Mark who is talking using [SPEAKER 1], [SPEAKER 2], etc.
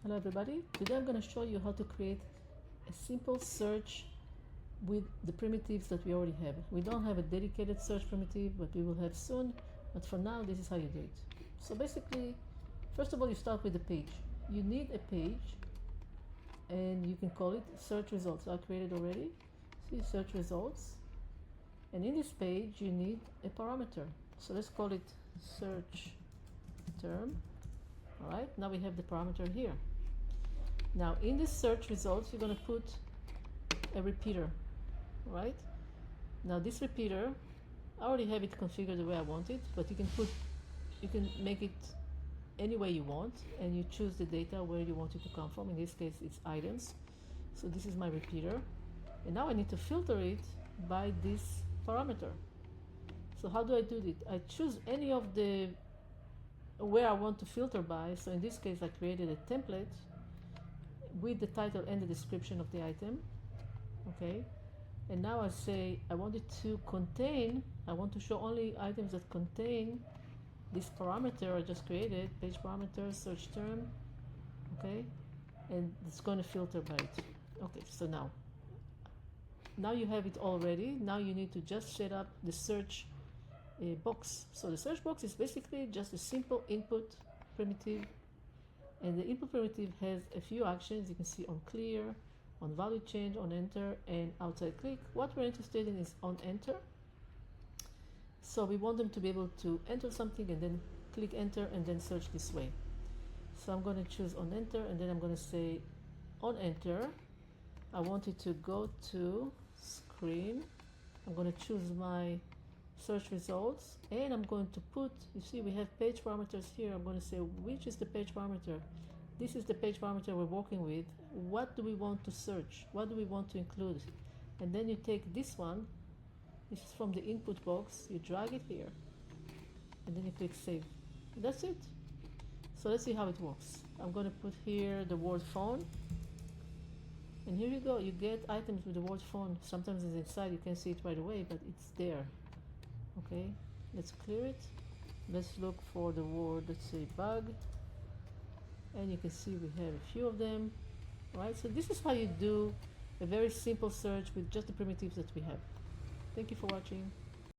[SPEAKER 1] Hello everybody, today I'm going to show you how to create a simple search with the primitives that we already have. We don't have a dedicated search primitive, but we will have soon, but for now this is how you do it. So basically, first of all you start with the page. You need a page and you can call it search results. I created already. See, search results, and in this page you need a parameter. So let's call it search term. Alright, now we have the parameter here. Now in this search results you're going to put a repeater, right? Now this repeater, I already have it configured the way I want it, but you can make it any way you want, and you choose the data where you want it to come from. In this case it's items. So this is my repeater, and now I need to filter it by this parameter. So how do I do it? I choose any of the where I want to filter by. So in this case I created a template with the title and the description of the item. Okay, and now I say I want it to contain, I want to show only items that contain this parameter I just created, page parameter, search term. Okay, and it's going to filter by it. Okay, so now you have it all ready. Now you need to just set up the search box. So the search box is basically just a simple input primitive, and the input primitive has a few actions. You can see on clear, on value change, on enter, and outside click. What we're interested in is on enter. So we want them to be able to enter something and then click enter and then search this way. So I'm going to choose on enter, and then I'm going to say on enter I want it to go to screen. I'm going to choose my search results, and I'm going to put, you see we have page parameters here. I'm going to say which is the page parameter. This is the page parameter we're working with. What do we want to search? What do we want to include? And then you take this one, this is from the input box, you drag it here, and then you click save. That's it. So let's see how it works. I'm going to put here the word phone, and here you go, you get items with the word phone. Sometimes it's inside, you can't see it right away, but it's there. Okay, let's clear it. Let's look for the word, let's say bug, and you can see we have a few of them. Right, so this is how you do a very simple search with just the primitives that we have. Thank you for watching.